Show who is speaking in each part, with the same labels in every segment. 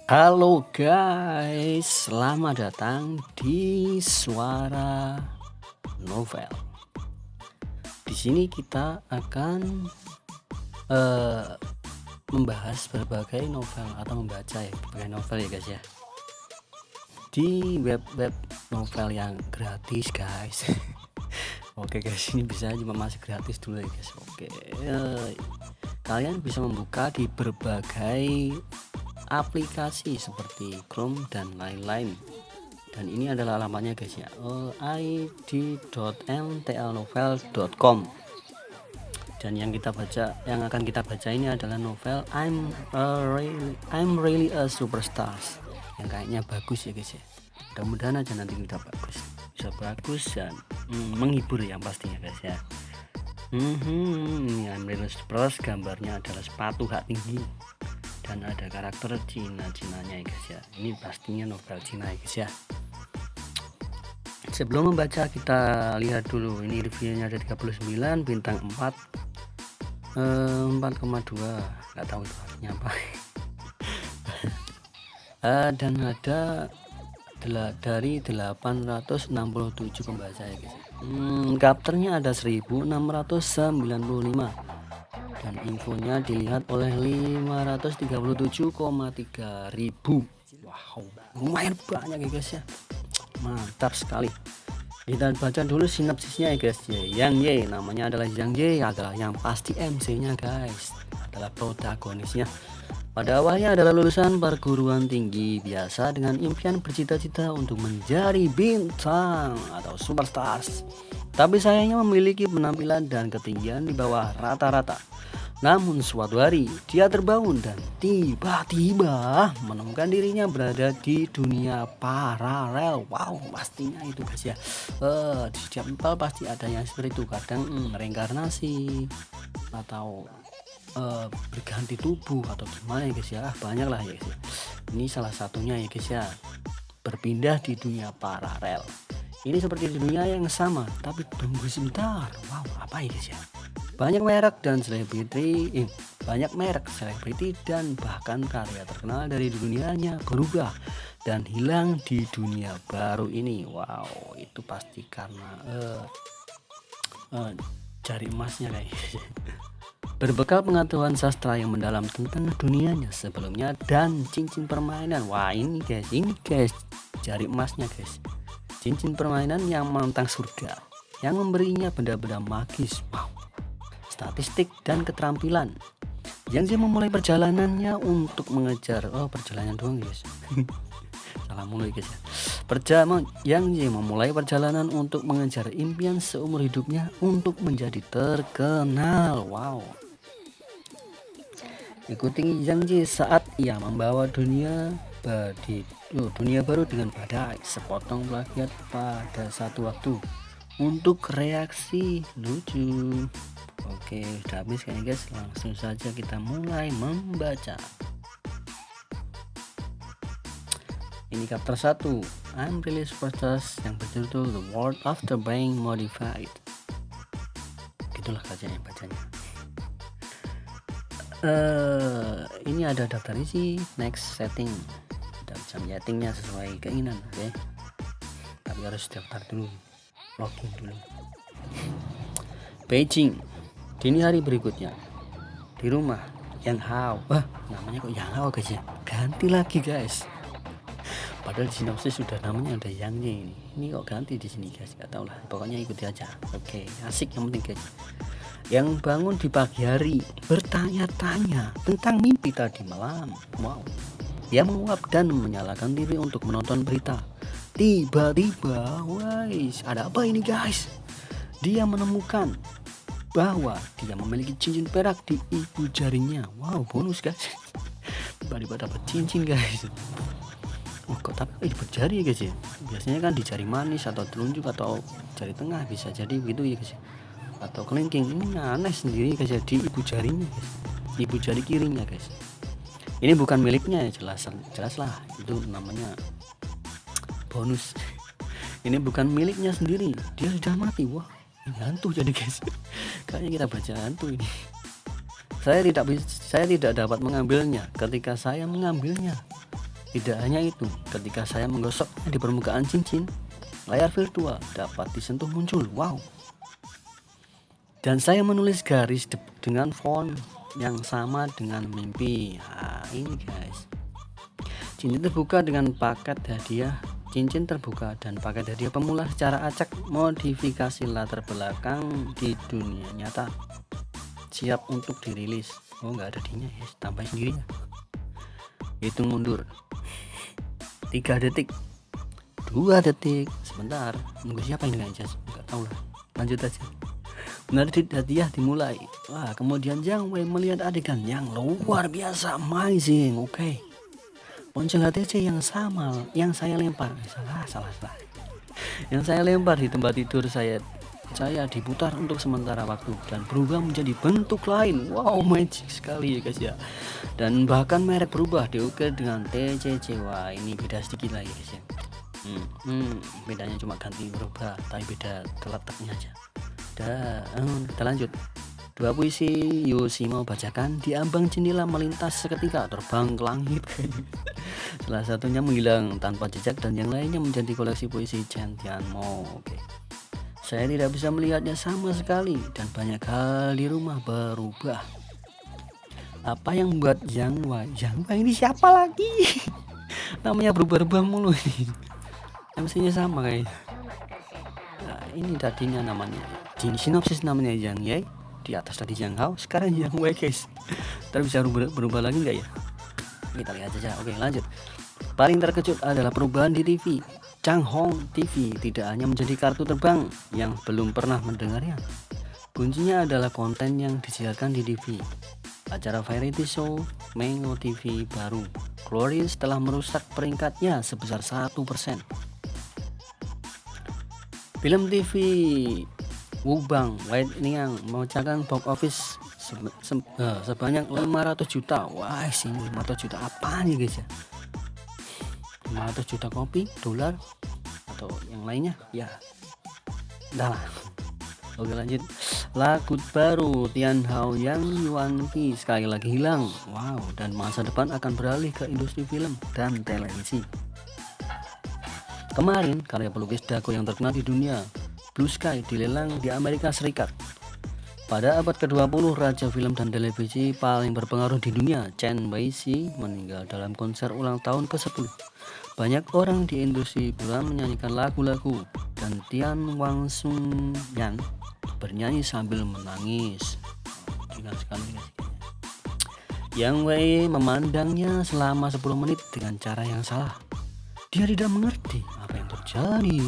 Speaker 1: Halo guys, selamat datang di Suara Novel. Di sini kita akan membahas berbagai novel atau membaca berbagai novel ya guys ya. Di web novel yang gratis guys. Oke guys, ini bisa cuma masih gratis dulu ya guys. Oke, kalian bisa membuka di berbagai aplikasi seperti Chrome dan lain-lain, dan ini adalah alamatnya guys ya, id.ntlnovel.com. dan yang akan kita baca ini adalah novel I'm really a superstar, yang kayaknya bagus ya guys ya. Mudah-mudahan aja nanti kita bisa bagus dan menghibur yang pastinya guys ya. Ini I'm really a superstar, gambarnya adalah sepatu hak tinggi dan ada karakter Cina-Cinanya ya guys ya. Ini pastinya novel Cina ya guys ya. Sebelum membaca kita lihat dulu, ini reviewnya ada 39, bintang 4,2, nggak tahu itu artinya apa. Dan ada dari 867 pembaca ya guys. Chapternya ada 1695 dan infonya dilihat oleh 537,3 ribu. Wow, lumayan banyak ya guys ya, mantap sekali. Kita baca dulu sinopsisnya ya guys ya. Yang Y, namanya adalah Yang Y, adalah yang pasti MC nya guys, adalah protagonisnya. Pada awalnya adalah lulusan perguruan tinggi biasa dengan impian bercita-cita untuk menjadi bintang atau superstars, tapi sayangnya memiliki penampilan dan ketinggian di bawah rata-rata. Namun suatu hari dia terbangun dan tiba-tiba menemukan dirinya berada di dunia paralel. Wow, pastinya itu guys ya. Di setiap novel pasti ada yang seperti itu, kadang reinkarnasi atau berganti tubuh atau gimana ya guys ya. Banyak lah ya guys ya. Ini salah satunya ya guys ya, berpindah di dunia paralel. Ini seperti di dunia yang sama, tapi tunggu sebentar. Wow, apa ya guys ya? Banyak merek selebriti dan bahkan karya terkenal dari dunianya berubah dan hilang di dunia baru ini. Wow, itu pasti karena jari emasnya guys. Berbekal pengetahuan sastra yang mendalam tentang dunianya sebelumnya dan cincin permainan. Wah, ini guys, jari emasnya guys. Cincin permainan yang menantang surga, yang memberinya benda-benda magis. Wow, statistik dan keterampilan. Yang dia memulai perjalanannya untuk mengejar perjalanan doang guys. Salah mulai guys ya. Yang dia memulai perjalanan untuk mengejar impian seumur hidupnya untuk menjadi terkenal. Wow. Ikuti Yang Ji saat ia membawa dunia baru dengan badai, sepotong plagiat pada satu waktu untuk reaksi lucu. Oke, udah habis kayaknya guys, langsung saja kita mulai membaca. Ini chapter 1, I'm really superstar, yang berjudul The World After Being Modified. Gitulah kayaknya bacanya. Ini ada daftar isi, next setting, dan jam settingnya sesuai keinginan. Oke, tapi harus daftar dulu, login dulu. Beijing, dini hari berikutnya di rumah Yang Hao. Namanya kok Yang Hao guys ya, ganti lagi guys, padahal di sinopsis sudah namanya ada Yangnya. Ini kok ganti di sini guys, nggak tahu lah, pokoknya ikuti aja. Oke, asik yang penting guys. Yang bangun di pagi hari bertanya-tanya tentang mimpi tadi malam. Wow, dia menguap dan menyalakan diri untuk menonton berita. Tiba-tiba, guys, ada apa ini guys? Dia menemukan bahwa dia memiliki cincin perak di ibu jarinya. Wow, bonus guys. Tiba-tiba dapat cincin guys. Kok tapi ibu jari ya guys ya? Biasanya kan di jari manis atau telunjuk atau jari tengah, bisa jadi begitu ya guys, atau kelingking. Ini aneh sendiri guys ya, di ibu jarinya guys, ibu jari kirinya guys. Ini bukan miliknya ya, jelas lah itu namanya bonus. Ini bukan miliknya sendiri, dia sudah mati. Wah, ini hantu jadi guys. Kayaknya kita baca hantu ini. Saya tidak dapat mengambilnya. Ketika saya mengambilnya, Tidak hanya itu, ketika saya menggosoknya di permukaan cincin, layar virtual dapat disentuh muncul. Wow. Dan saya menulis garis dengan font yang sama dengan mimpi. Nah, ini guys. Cincin terbuka dengan paket hadiah. Cincin terbuka dan paket hadiah pemula secara acak, modifikasi latar belakang di dunia nyata. Siap untuk dirilis. Oh, nggak ada dinya ya, tambah sendiri ya. Hitung mundur 3 detik, 2 detik. Sebentar, nunggu siapa ini guys? Nggak tahu lah, lanjut aja. Menarik hadiah dimulai. Wah, kemudian Jiang Wei melihat adegan yang luar biasa, amazing. Oke. Ponsel HTC yang sama yang saya lempar. Salah. Yang saya lempar di tempat tidur saya diputar untuk sementara waktu dan berubah menjadi bentuk lain. Wow, magic sekali ya guys ya. Dan bahkan merek berubah, diukir dengan TCC. Wah, ini beda sedikit lah ya guys ya. Bedanya cuma ganti berubah, tapi beda letaknya aja. Kita lanjut. 2 puisi Yoshi mau bacakan. Di ambang jendela melintas seketika, terbang ke langit. Salah satunya menghilang tanpa jejak dan yang lainnya menjadi koleksi puisi Chen Tianmo. Oke. Saya tidak bisa melihatnya sama sekali dan banyak hal di rumah berubah. Apa yang membuat Yang Wei ini siapa lagi? Namanya berubah-ubah mulu ini. MC-nya sama kayaknya. Nah, ini tadinya namanya sinopsis namanya Yang Ye, di atas tadi Yang Hao, sekarang Yang Wei guys. Ntar bisa berubah lagi nggak ya? Kita lihat aja. Oke, lanjut. Paling terkejut adalah perubahan di TV. Changhong TV tidak hanya menjadi kartu terbang yang belum pernah mendengarnya. Kuncinya adalah konten yang disiarkan di TV. Acara variety show Mango TV baru Glorious telah merusak peringkatnya sebesar 1%. Film TV Wubang White Niang memecahkan box office sebanyak 500 juta. Wah, sini 500 juta apa nih guys ya? 500 juta kopi, dolar, atau yang lainnya ya. Udah lah. Oke, lanjut. Lagu baru Tian Hao Yang Yuan Qi sekali lagi hilang. Wow, dan masa depan akan beralih ke industri film dan televisi. Kemarin, karya pelukis dago yang terkenal di dunia, Blue Sky, dilelang di Amerika Serikat. Pada abad ke-20, raja film dan televisi paling berpengaruh di dunia, Chen Weishi, meninggal dalam konser ulang tahun ke-10. Banyak orang di industri film menyanyikan lagu-lagu dan Tian Wang Sung Yan bernyanyi sambil menangis. Yang Wei memandangnya selama 10 menit dengan cara yang salah. Dia tidak mengerti apa yang terjadi.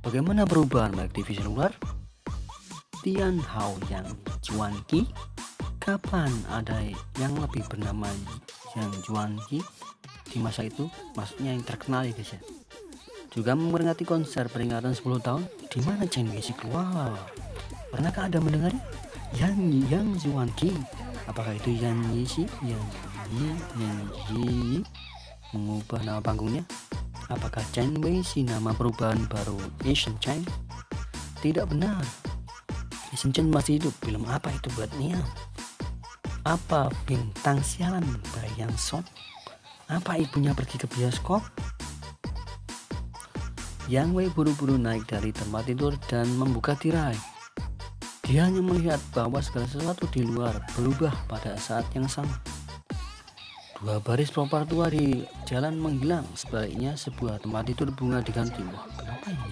Speaker 1: Bagaimana perubahan baik TV seluler? Tian Hao Yang Yuan Qi. Kapan ada yang lebih bernama Yang Yuan Qi di masa itu? Maksudnya yang terkenal ya guys ya. Juga memperingati konser peringatan 10 tahun di mana Chen Weishi keluar. Pernahkah Anda mendengarnya? Yang Yuan Qi. Apakah itu Yang Weishi? Yang Yi mengubah nama panggungnya? Apakah Chen Weishi nama perubahan baru Asian Chen? Tidak benar. Asian Chen masih hidup. Film apa itu buat Nia? Apa bintang sialan Bayang Song? Apa ibunya pergi ke bioskop? Yang Wei buru-buru naik dari tempat tidur dan membuka tirai. Dia hanya melihat bahwa segala sesuatu di luar berubah pada saat yang sama. 2 baris trompet tua di jalan menghilang. Sebaliknya sebuah tempat tidur bunga diganti. Wah, kenapa ini?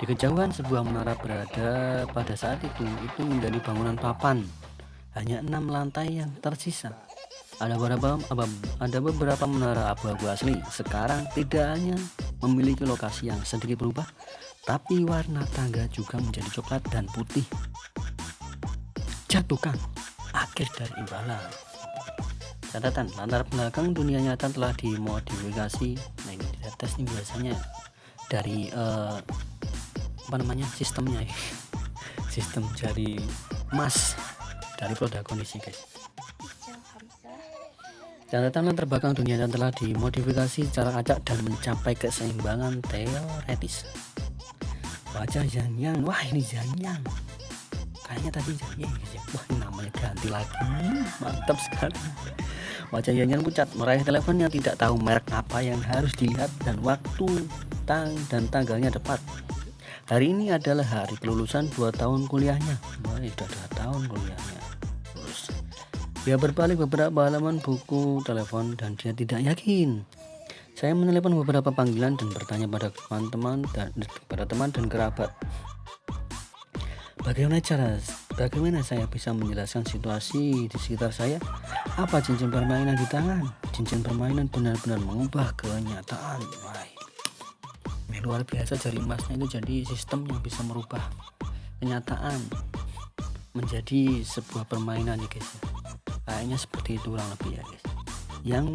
Speaker 1: Di kejauhan sebuah menara berada pada saat itu menjadi bangunan papan. Hanya 6 lantai yang tersisa. Ada beberapa menara abu-abu asli. Sekarang tidak hanya memiliki lokasi yang sedikit berubah, tapi warna tangga juga menjadi coklat dan putih. Jatuhkan akhir dari imbalan. Catatan, latar belakang dunia nyata telah dimodifikasi. Nah, ini di atas ini biasanya dari sistemnya ya. Sistem dari emas dari protagonis guys. Catatan latar belakang dunia nyata telah dimodifikasi secara acak dan mencapai keseimbangan teoretis. Wajah Yang, wah ini Yang. Kayaknya tadi Yang, wah namanya ganti lagi, mantap sekali. Wajah Yan Yan pucat meraih teleponnya, tidak tahu merek apa yang harus dilihat dan waktu dan tanggalnya tepat. Hari ini adalah hari kelulusan 2 tahun kuliahnya. Wah, sudah 2 tahun kuliahnya. Terus dia berbalik beberapa halaman buku telepon dan dia tidak yakin. Saya menelepon beberapa panggilan dan bertanya pada teman dan kerabat. Bagaimana saya bisa menjelaskan situasi di sekitar saya? Apa cincin permainan di tangan? Cincin permainan benar-benar mengubah kenyataan. Wah, ini luar biasa, jari emasnya itu jadi sistem yang bisa merubah kenyataan menjadi sebuah permainan ya guys. Kayaknya seperti itu kurang lebih ya guys. Yang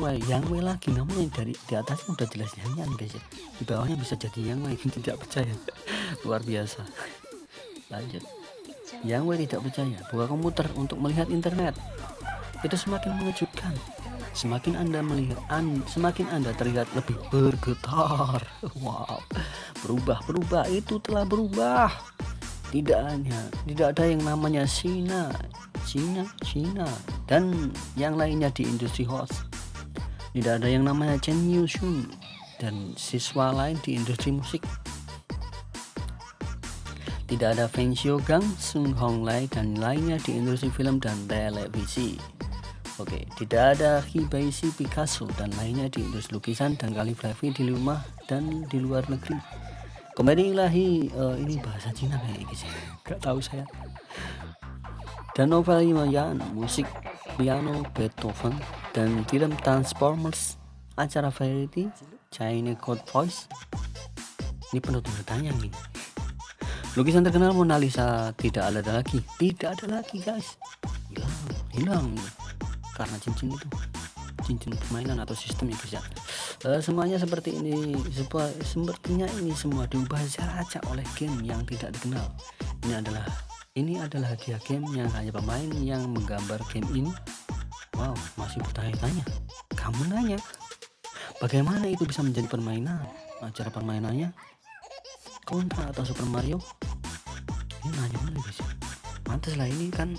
Speaker 1: way lagi namanya, dari di atasnya udah jelas Yang Yan guys ya. Di bawahnya bisa jadi yang way, tidak percaya. Luar biasa. Lanjut. Yang way tidak percaya buka komputer untuk melihat internet. Itu semakin mengejutkan. Semakin Anda terlihat lebih bergetar. Wow. Berubah, itu telah berubah. Tidak ada yang namanya China dan yang lainnya di industri host. Tidak ada yang namanya Chen Yushun dan siswa lain di industri musik. Tidak ada Feng Xiugang, Sung Hong Lai dan lainnya di industri film dan televisi. Oke, tidak ada Hibaishi Picasso dan lainnya di industri lukisan dan kaligrafi di rumah dan di luar negeri. Komedi ilahi, ini bahasa Cina kayak gitu, gak tahu saya. Dan novel Yan, musik piano Beethoven, dan film Transformers, acara variety, China Code Voice. Ini penuh tanda tanya nih. Lukisan terkenal Mona Lisa tidak ada lagi guys, hilang karena cincin permainan atau sistem ya guys ya. Semuanya seperti ini, sepertinya ini semua diubah secara acak oleh game yang tidak dikenal. Ini adalah hadiah game yang hanya pemain yang menggambar game ini. Wow, masih bertanya-tanya. Kamu nanya, bagaimana itu bisa menjadi permainan? Acara permainannya Contra atau Super Mario? Ini nanya mana guys ya? Mantas lah, ini kan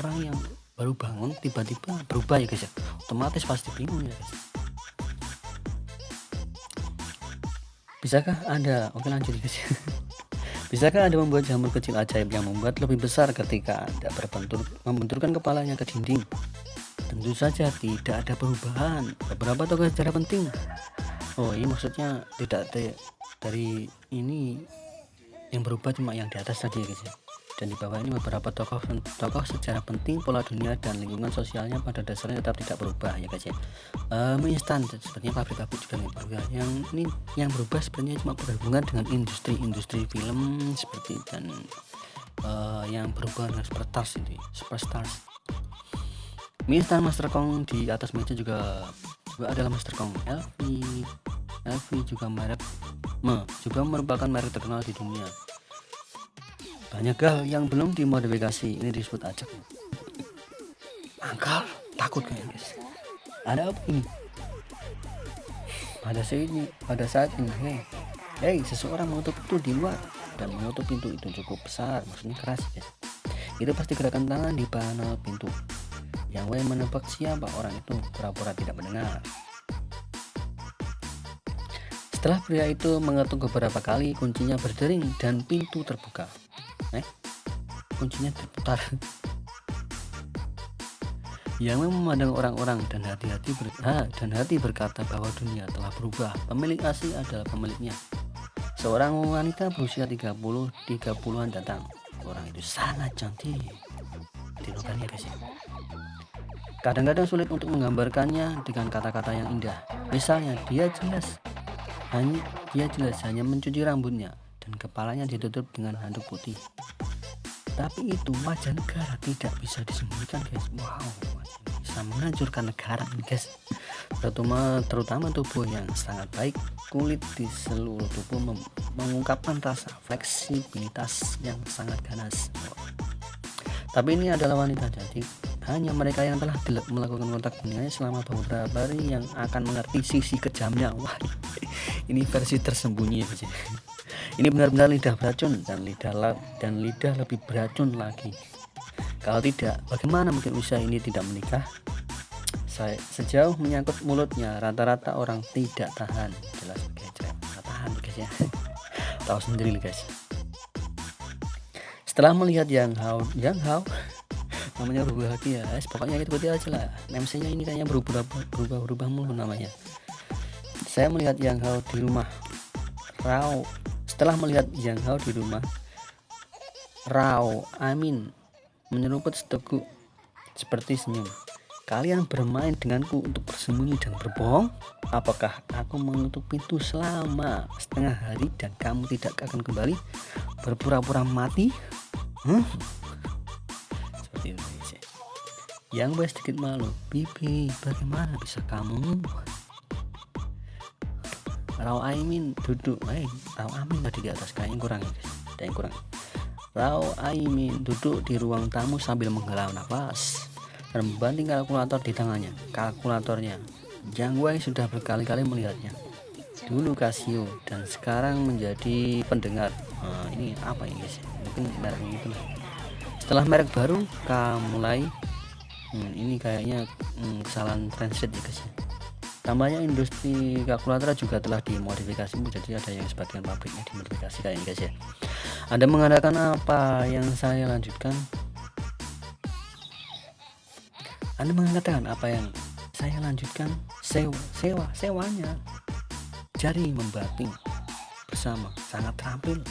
Speaker 1: orang yang baru bangun tiba-tiba berubah ya guys ya. Otomatis pasti bingung ya guys. Bisakah Anda, oke lanjut guys. Bisakah Anda membuat jamur kecil ajaib yang membuat lebih besar ketika Anda membenturkan kepalanya ke dinding? Tentu saja tidak ada perubahan. Beberapa tokoh sejarah penting. Oh, ini maksudnya tidak dari ini yang berubah, cuma yang di atas tadi guys ya. Dan di bawah ini beberapa tokoh sejarah penting, pola dunia dan lingkungan sosialnya pada dasarnya tetap tidak berubah ya guys ya. Mie instan sepertinya pabrik-pabrik juga tidak berubah. Yang berubah sebenarnya cuma berhubungan dengan industri film seperti, dan yang berubah dengan Superstars. Mie instan Master Kong di atas meja juga adalah Master Kong. LV juga merupakan merek terkenal di dunia. Banyak hal yang belum dimodifikasi, ini disebut acak. Angkal takut kayaknya guys. Ada apa ini? Pada saat ini, hey, seseorang menutup pintu di luar, dan menutup pintu itu cukup besar, maksudnya keras guys. Itu pasti gerakan tangan di panel pintu. Yang Wei menebak siapa orang itu, pura-pura tidak mendengar. Setelah pria itu mengetuk beberapa kali, kuncinya berdering dan pintu terbuka. Kuncinya terputar. Yang memandang orang-orang dan hati berkata bahwa dunia telah berubah. Pemilik asli adalah pemiliknya. Seorang wanita berusia 30-an datang. Orang itu sangat cantik. Tirukannya guys ya. Kadang-kadang sulit untuk menggambarkannya dengan kata-kata yang indah. Misalnya dia jelas hanya mencuci rambutnya dan kepalanya ditutup dengan handuk putih. Tapi itu wajah negara tidak bisa disembunyikan guys. Wow, bisa menghancurkan negara guys. Terutama tubuh yang sangat baik. Kulit di seluruh tubuh mengungkapkan rasa fleksibilitas yang sangat ganas. Tapi ini adalah wanita cantik. Hanya mereka yang telah melakukan kontak dengannya selama beberapa hari yang akan mengerti sisi kejamnya. Wah, ini versi tersembunyi guys. Ini benar-benar lidah beracun, dan lidah lebih beracun lagi. Kalau tidak, bagaimana mungkin usia ini tidak menikah? sejauh menyangkut mulutnya rata-rata orang tidak tahan. Jelas guys, nggak tahan guys ya. Tahu sendiri guys. Setelah melihat Yang Hao namanya berubah lagi ya guys, pokoknya ikuti aja lah. MC-nya ini kayaknya berubah mulu namanya. Saya melihat Yang Hao di rumah Rao. Setelah melihat Yang Hao di rumah Rao Amin menyeruput seteguk seperti senyum. Kalian bermain denganku untuk bersembunyi dan berbohong? Apakah aku menutup pintu selama setengah hari dan kamu tidak akan kembali? Berpura-pura mati? Seperti itu guys ya. Yang Wei sedikit malu. Bibi, bagaimana bisa kamu? Rao Aimin duduk. Rao Amin tadi di atas, kayaknya kurang guys. Ada yang kurang. Rao Aimin duduk di ruang tamu sambil menghela nafas dan membanting kalkulator di tangannya. Kalkulatornya Yang Wei sudah berkali-kali melihatnya. Dulu Casio dan sekarang menjadi pendengar. Ini apa ini guys? Mungkin mereknya itu lah. Setelah merek baru mulai ini kayaknya kesalahan translate ya guys. Tambahnya industri kalkulator juga telah dimodifikasi, jadi ada yang sebagian pabriknya dimodifikasi kayaknya guys ya. Anda mengadakan apa yang saya lanjutkan? Anda mengatakan apa yang saya lanjutkan? Sewanya jari membating bersama sangat terampil.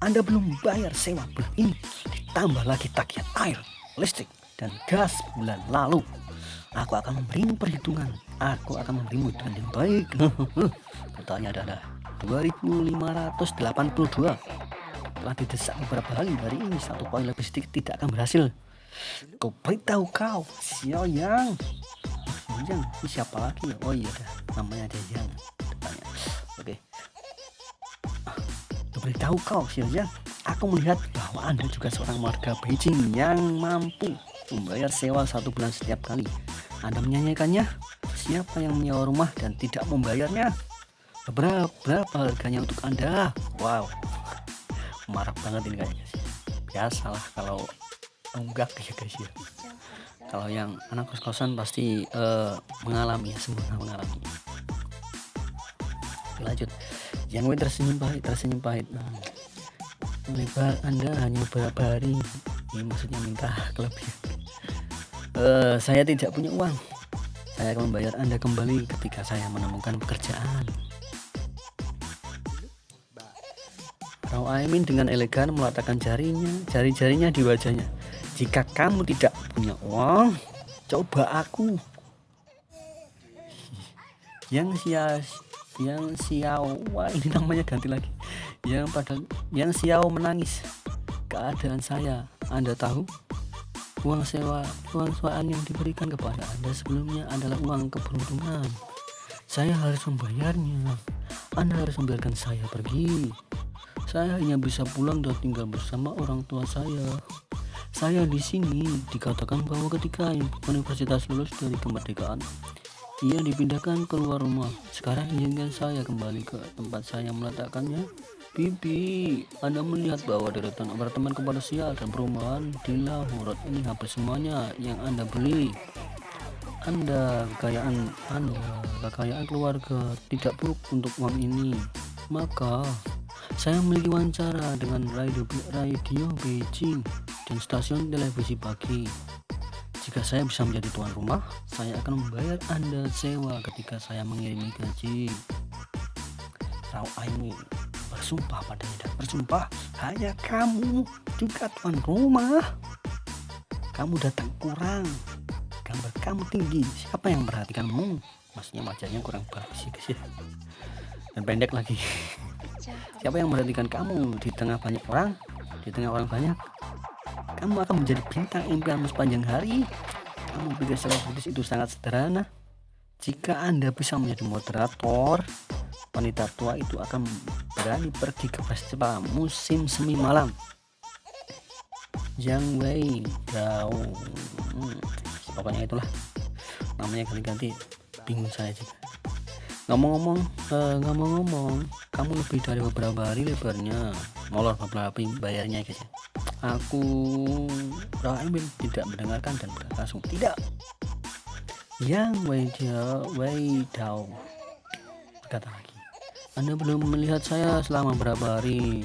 Speaker 1: Anda belum bayar sewa bulan ini, ditambah lagi tagihan air, listrik, dan gas bulan lalu. Aku akan memberimu perhitungan. Aku akan memberimu dengan yang baik. Totalnya adalah 2.582. Telah didesak beberapa kali hari ini, satu poin lebih sedikit tidak akan berhasil. Kau beritahu kau Xiaoyang. Yang ini siapa lagi? Oh iya dah, namanya ada Yang depannya. Oke. Beritahu kau Xiaoyang, aku melihat bahwa Anda juga seorang warga Beijing yang mampu membayar sewa 1 bulan setiap kali Anda menyanyikannya. Siapa yang menyewa rumah dan tidak membayarnya? Berapa harganya untuk Anda? Wow, marah banget ini kayaknya sih. Biasalah kalau enggak ya guys ya. Kalau yang anak kos-kosan pasti mengalami ya, semua mengalami. Lanjut. Yang Wei tersenyum pahit. Lebar Anda hanya beberapa hari. Ini maksudnya minta kelebihan. Saya tidak punya uang. Saya akan membayar Anda kembali ketika saya menemukan pekerjaan. Rao Aimin dengan elegan meletakkan jari-jarinya di wajahnya. Jika kamu tidak punya uang, coba aku. Yang Xiao, wah ini namanya ganti lagi. Yang Xiao menangis. Keadaan saya, Anda tahu? Uang sewaan yang diberikan kepada Anda sebelumnya adalah uang keberuntungan. Saya harus membayarnya. Anda harus membiarkan saya pergi. Saya hanya bisa pulang dan tinggal bersama orang tua saya. Saya di sini dikatakan bahwa ketika universitas lulus dari kemerdekaan, ia dipindahkan keluar rumah. Sekarang izinkan saya kembali ke tempat saya meletakkannya. Bibi, Anda melihat bahwa deretan apartemen komersial dan perumahan di Lahore ini hampir semuanya yang Anda beli. Kekayaan keluarga tidak buruk untuk uang ini. Maka saya memiliki wawancara dengan radio Beijing dan stasiun televisi pagi. Jika saya bisa menjadi tuan rumah, saya akan membayar Anda sewa ketika saya mengirimi gaji. Rao Aimin bersumpah padanya dan bersumpah, hanya kamu juga tuan rumah. Kamu datang kurang, gambar kamu tinggi, siapa yang memperhatikanmu? Maksudnya wajahnya kurang bagus sih guys ya. Dan pendek lagi. Siapa yang memperhatikan kamu di tengah banyak orang? Di tengah orang banyak, kamu akan menjadi bintang impianmu sepanjang hari. Kamu pikir selebritis itu sangat sederhana? Jika Anda bisa menjadi moderator, wanita tua itu akan berani pergi ke festival musim semi malam. Yang Wei Dao, pokoknya itulah namanya, ganti-ganti, bingung saya juga. Ngomong-ngomong, kamu lebih dari beberapa hari lebarnya, molor beberapa bayarnya guys ya. Aku Rao Aimin tidak mendengarkan dan berkata langsung tidak. Yang Wei Dao berkata lagi, Anda belum melihat saya selama berapa hari.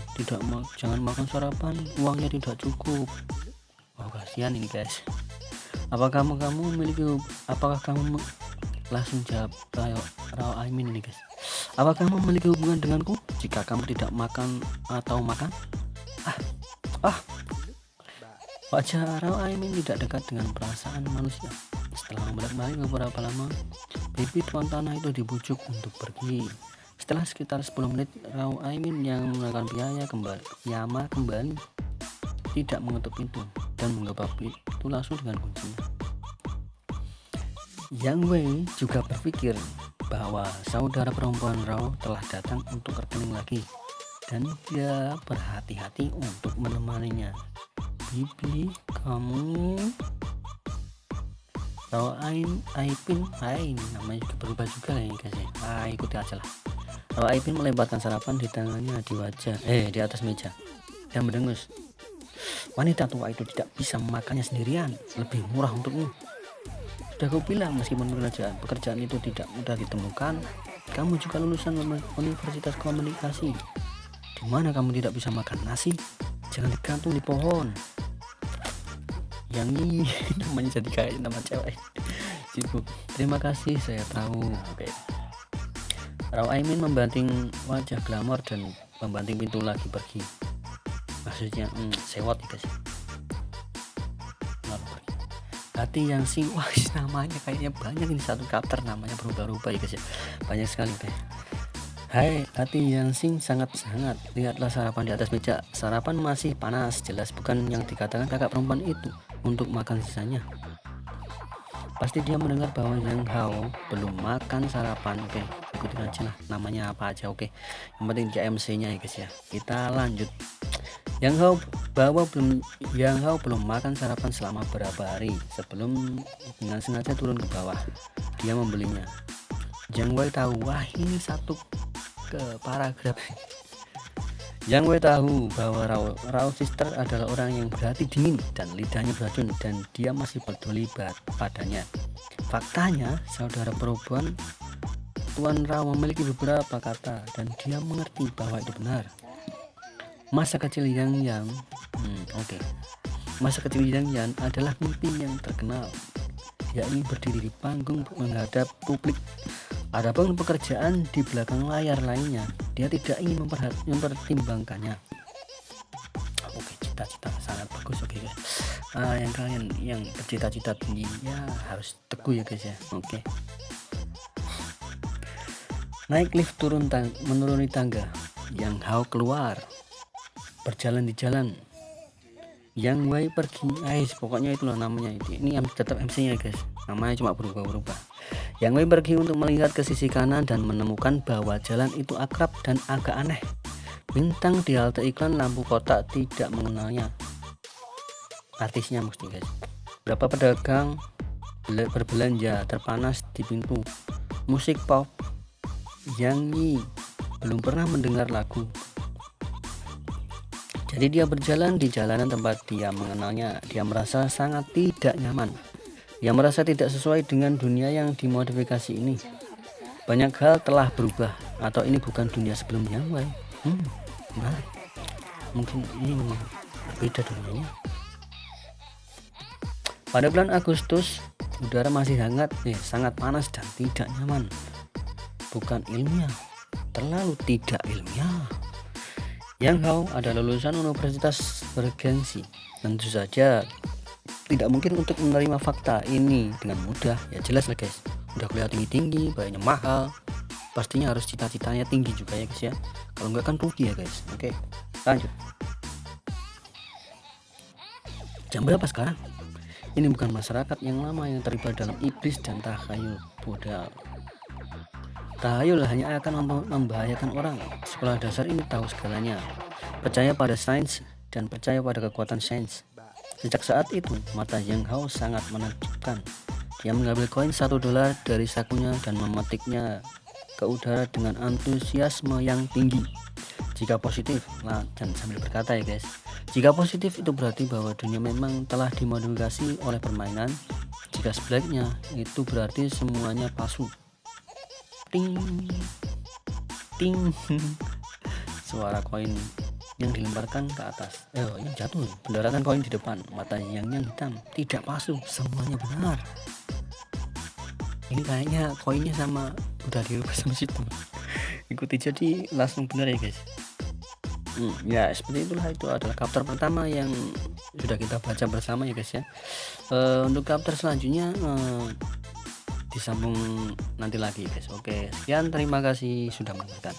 Speaker 1: Jangan makan sarapan, uangnya tidak cukup. Wah, kasihan ini guys. Apakah kamu langsung jawab Rao Aimin ini guys. Apakah kamu memiliki hubungan denganku jika kamu tidak makan atau makan? Wajah Rao Aimin tidak dekat dengan perasaan manusia. Setelah bolak-balik beberapa lama, pipi tuan tanah itu dibujuk untuk pergi. Setelah sekitar 10 menit, Rao Aimin yang menggunakan piyama kembali tidak mengetuk pintu dan mengepak pintu langsung dengan kuncinya. Yang Wei juga berpikir bahwa saudara perempuan Rao telah datang untuk rekening lagi dan dia berhati-hati untuk menemaninya. Bibi, kamu Rao Aipin, namanya juga berubah juga ya guys ya. Ikuti aja lah. Rao Aipin melebarkan sarapan di tangannya di atas meja dan mendengus. Wanita tua itu tidak bisa memakannya sendirian, lebih murah untukmu. Sudah aku bilang, meskipun pekerjaan itu tidak mudah ditemukan, kamu juga lulusan Universitas Komunikasi. Di mana kamu tidak bisa makan nasi? Jangan digantung di pohon. Yang ini namanya jadi kayak nama cewek. Sibuk. Terima kasih, saya tahu. Oke. Rao Aimin membanting wajah glamor dan membanting pintu lagi pergi. Maksudnya sewot ya guys. Hati yang sing, wah namanya kayaknya banyak ini, satu chapter namanya berubah-ubah ya guys ya. Banyak sekali guys. Hai, hati yang sing sangat-sangat. Lihatlah sarapan di atas meja. Sarapan masih panas, jelas bukan yang dikatakan kakak perempuan itu untuk makan sisanya. Pasti dia mendengar bahwa Yang Hao belum makan sarapan. Oke, ikutin aja lah, namanya apa aja. Oke, yang penting di MC-nya ya guys ya. Kita lanjut. Yang Hao belum makan sarapan selama beberapa hari sebelum dengan sengaja turun ke bawah. Dia membelinya. Yang Wei tahu, wah ini satu ke paragraf. Yang Wei tahu bahwa Rao Sister adalah orang yang berhati dingin dan lidahnya beracun, dan dia masih peduli padanya. Faktanya, saudara perempuan Tuan Rao memiliki beberapa kata dan dia mengerti bahwa itu benar. Masa kecil Yang Yan adalah mimpi yang terkenal, yakni berdiri di panggung menghadap publik. Adapun pekerjaan di belakang layar lainnya, dia tidak ingin mempertimbangkannya. Oke, cita-cita sangat bagus. Oke guys, yang kalian yang bercita-cita tinggi ya harus teguh ya guys ya. Oke. Naik lift menuruni tangga. Yang Hao keluar, berjalan di jalan. Yang Wei pergi. Pokoknya itulah namanya itu. Ini tetap MC-nya guys. Namanya cuma berubah-ubah. Yang Wei pergi untuk melihat ke sisi kanan dan menemukan bahwa jalan itu akrab dan agak aneh. Bintang di halte iklan lampu kotak tidak mengenalnya. Artisnya mesti guys. Berapa pedagang berbelanja terpanas di pintu. Musik pop. Yang Yi belum pernah mendengar lagu. Jadi dia berjalan di jalanan tempat dia mengenalnya. Dia merasa sangat tidak nyaman. Dia merasa tidak sesuai dengan dunia yang dimodifikasi ini. Banyak hal telah berubah, atau ini bukan dunia sebelumnya. Menarik. Mungkin ini memang berbeda dunianya. Pada bulan Agustus, udara masih sangat panas dan tidak nyaman. Bukan ilmiah, terlalu tidak ilmiah. Yang Hao adalah lulusan universitas bergengsi. Tentu saja tidak mungkin untuk menerima fakta ini dengan mudah. Ya jelas lah guys, udah kelihatan tinggi, bayarnya mahal, pastinya harus cita-citanya tinggi juga ya guys ya. Kalau enggak kan rugi ya guys. Oke, lanjut. Jam berapa sekarang? Ini bukan masyarakat yang lama yang terlibat dalam iblis dan tahayul bodal. Tahayul hanya akan membahayakan orang. Sekolah dasar ini tahu segalanya, percaya pada sains dan percaya pada kekuatan sains. Sejak saat itu, mata Yang Hao sangat menakjubkan. Dia mengambil koin $1 dari sakunya dan memetiknya ke udara dengan antusiasme yang tinggi. Jika positif, dan sambil berkata ya guys, jika positif itu berarti bahwa dunia memang telah dimodifikasi oleh permainan. Jika sebaliknya, itu berarti semuanya palsu. Ting ting. Suara koin yang dilemparkan ke atas, yang jatuh mendapatkan koin di depan. Mata yang hitam, tidak palsu, semuanya benar. Ini kayaknya koinnya sama udah dirubah sama situ. Ikuti jadi langsung benar ya guys. Ya seperti itulah, itu adalah chapter pertama yang sudah kita baca bersama ya guys ya. Untuk chapter selanjutnya disambung nanti lagi guys. Oke, sekian, terima kasih sudah menonton.